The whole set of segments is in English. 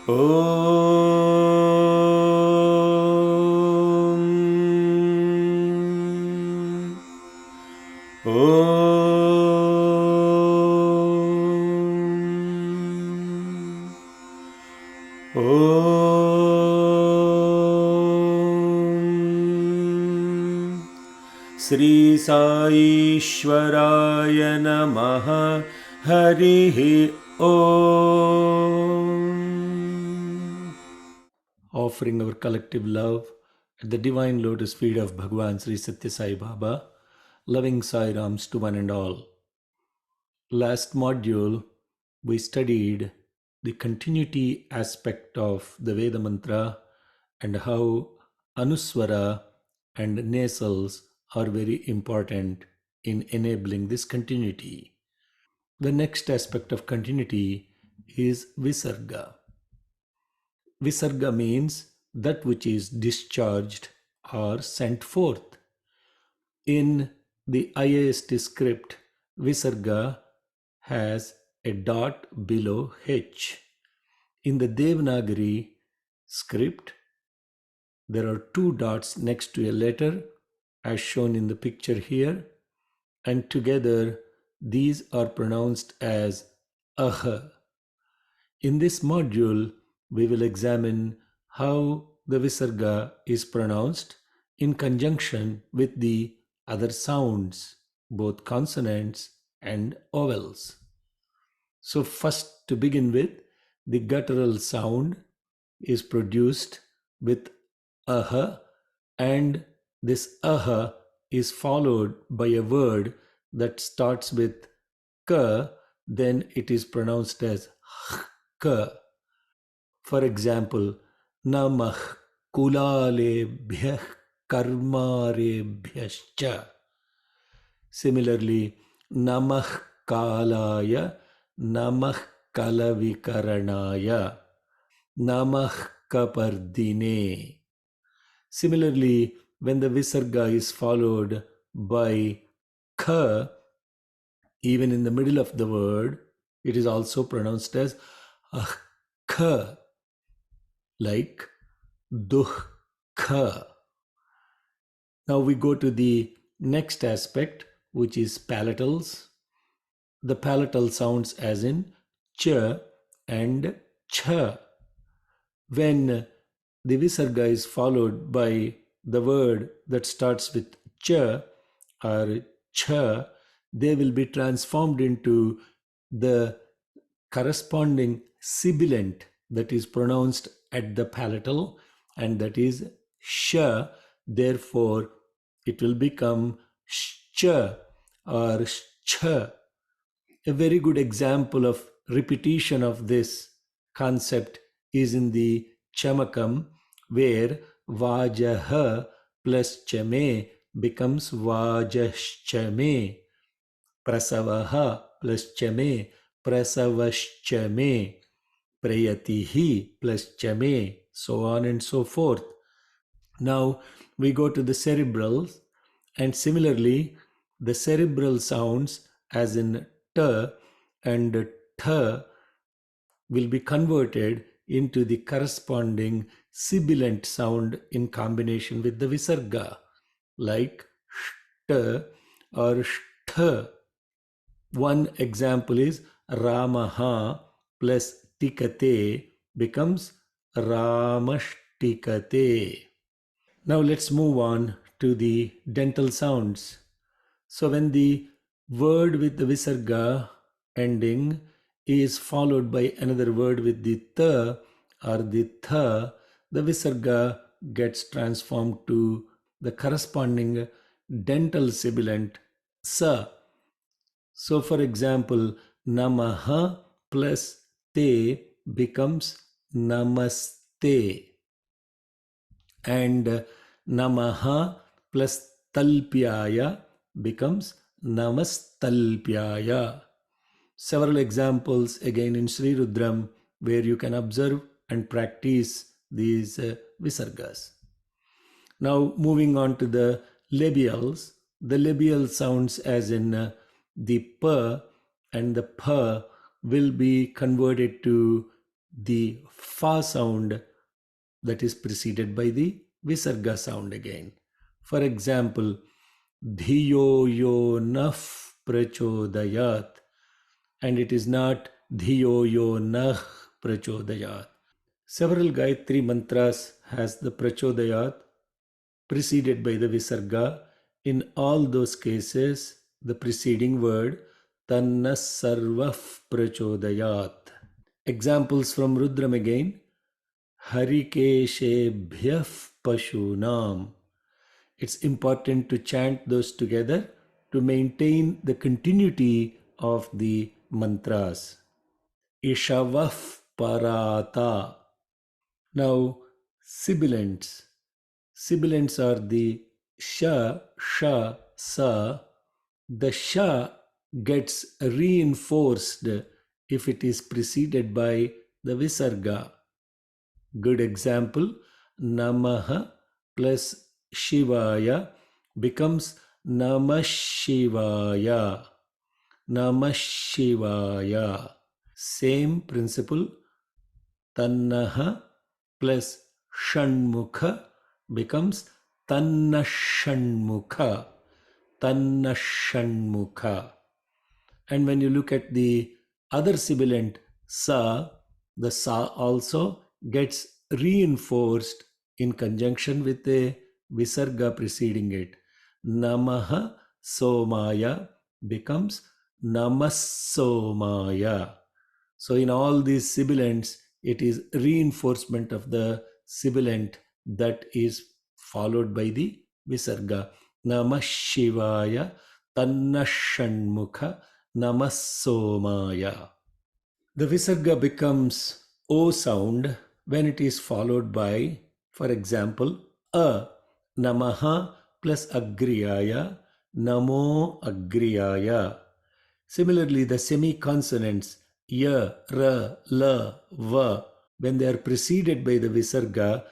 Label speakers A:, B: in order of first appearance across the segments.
A: श्री साईश्वराय नमः हरिः Om. Offering our collective love at the divine lotus feet of Bhagwan Sri Satya Sai Baba, loving Sai Rams to one and all. Last module, we studied the continuity aspect of the Veda mantra and how Anuswara and nasals are very important in enabling this continuity. The next aspect of continuity is Visarga. Visarga means that which is discharged or sent forth. In the IAST script, Visarga has a dot below H. In the Devanagari script, there are two dots next to a letter as shown in the picture here, and together these are pronounced as aha. In this module, we will examine how the Visarga is pronounced in conjunction with the other sounds, both consonants and vowels. So first, to begin with, the guttural sound is produced with aha, and this aha is followed by a word that starts with ka, then it is pronounced as ka. For example, namah kulalebhyah karmarebhyascha. Similarly, namah kalaya, namah kalavikaranaya, namah kapardine. Similarly, when the Visarga is followed by ka, even in the middle of the word, it is also pronounced as kha, like dukkha. Now we go to the next aspect, which is palatals. The palatal sounds as in ch and cha. When the Visarga is followed by the word that starts with ch or cha, they will be transformed into the corresponding sibilant that is pronounced at the palatal, and that is sh. Therefore, it will become sh or sh. A very good example of repetition of this concept is in the Chamakam, where Vajaha plus Chame becomes Vajaschame. Prasavaha plus Chame, Prasavaschame. Prayatihi plus Chame, so on and so forth. Now we go to the cerebrals, and similarly, the cerebral sounds as in t and th will be converted into the corresponding sibilant sound in combination with the Visarga, like st or sth. One example is Ramaha plus tikate becomes Ramashtikate. Now let's move on to the dental sounds. So when the word with the Visarga ending is followed by another word with the th or the tha, the Visarga gets transformed to the corresponding dental sibilant sa. So for example, namaha plus te becomes namaste, and namaha plus talpyaya becomes namastalpyaya. Several examples again in Sri Rudram where you can observe and practice these visargas. Now moving on to the labials. The labial sounds as in the p and the p will be converted to the fa sound that is preceded by the Visarga sound again. For example, Dhiyo yo naf prachodayat, and it is not Dhiyo yo nah prachodayat. Several Gayatri mantras has the prachodayat preceded by the Visarga. In all those cases, the preceding word Tanna Sarvaf Prachodayat. Examples from Rudram again. Harikeshebhyaf Pashunam. It's important to chant those together to maintain the continuity of the mantras. Ishavaf Parata. Now, sibilants. Sibilants are the sha, sha, sa. The sha gets reinforced if it is preceded by the visarga. Good example, Namaha plus Shivaya becomes Namah Shivaya. Namah Shivaya. Same principle, Tannaha plus Shanmukha becomes Tanna Shanmukha. Tanna Shanmukha. And when you look at the other sibilant sa, the sa also gets reinforced in conjunction with the visarga preceding it. Namaha Somaya becomes Namasomaya. So in all these sibilants, it is reinforcement of the sibilant that is followed by the visarga. Namah Shivaya, Tanna Shanmukha, Namah Somaya. The visarga becomes O sound when it is followed by, for example, a. Namaha plus Agriyaya, Namo Agriyaya. Similarly, the semi-consonants ya, ra, la, va, when they are preceded by the visarga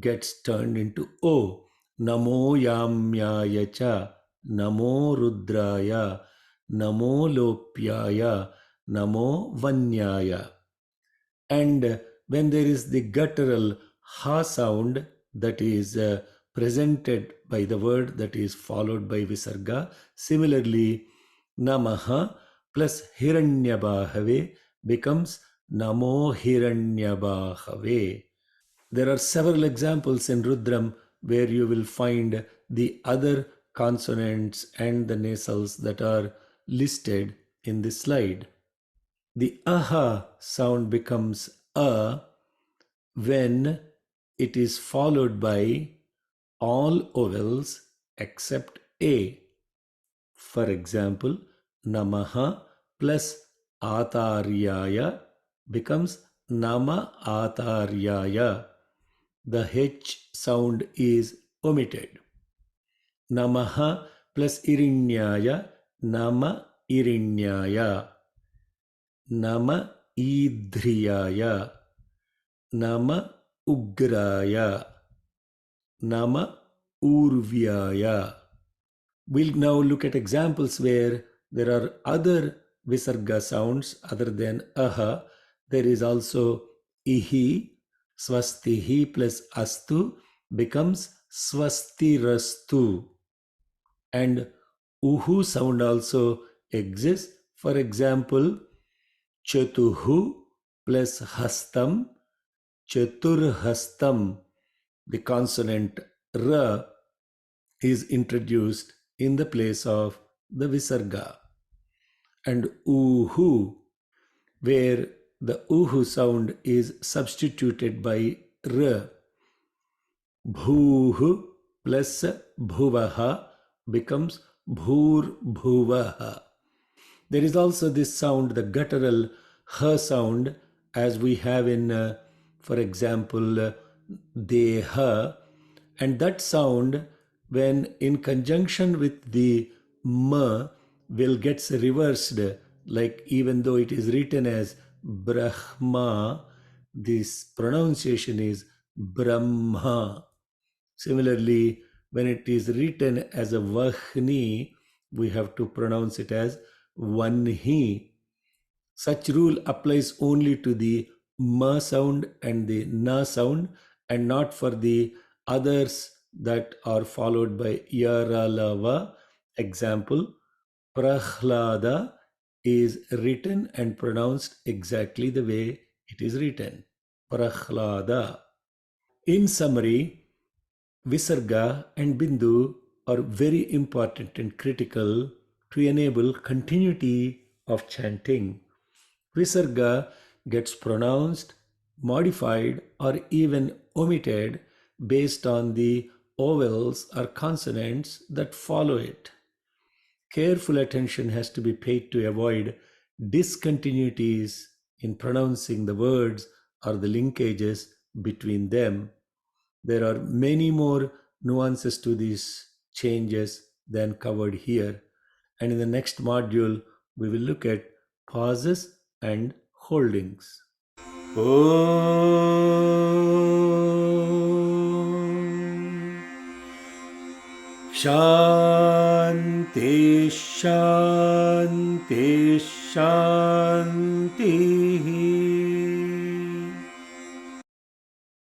A: gets turned into O. Namo Yamyaya cha, Namo Rudraya, Namo Lopyaya, Namo Vanyaya. And when there is the guttural ha sound that is presented by the word that is followed by visarga, similarly, Namaha plus Hiranyabahave becomes Namo Hiranyabahave. There are several examples in Rudram where you will find the other consonants and the nasals that are listed in this slide. The aha sound becomes a when it is followed by all vowels except a. For example, Namaha plus Ataryaya becomes Nama Ataryaya. The H sound is omitted. Namaha plus Irinyaya, Nama Irinyaya. Nama Idhriyaya, Nama Ugraya, Nama Urvyaya. We'll now look at examples where there are other visarga sounds other than aha. There is also ihi, swastihi plus astu becomes swastirastu. And uhu sound also exists. For example, Chatuhu plus hastam, chaturhastam. The consonant ra is introduced in the place of the visarga. And uhu, where the uhu sound is substituted by ra. Bhuhu plus bhuvaha becomes bhur bhuvaha. There is also this sound, the guttural h sound, as we have in, for example, deha. And that sound, when in conjunction with the m, will gets reversed. Like even though it is written as Brahma, this pronunciation is Brahma. Similarly, when it is written as a Vahni, we have to pronounce it as Vanhi. Such rule applies only to the m sound and the na sound and not for the others that are followed by yaralava. Example, Prahlada is written and pronounced exactly the way it is written. Prahlada. In summary, Visarga and Bindu are very important and critical to enable continuity of chanting. Visarga gets pronounced, modified, or even omitted based on the vowels or consonants that follow it. Careful attention has to be paid to avoid discontinuities in pronouncing the words or the linkages between them. There are many more nuances to these changes than covered here. And in the next module, we will look at pauses and holdings. Om Shanti Shanti Shanti.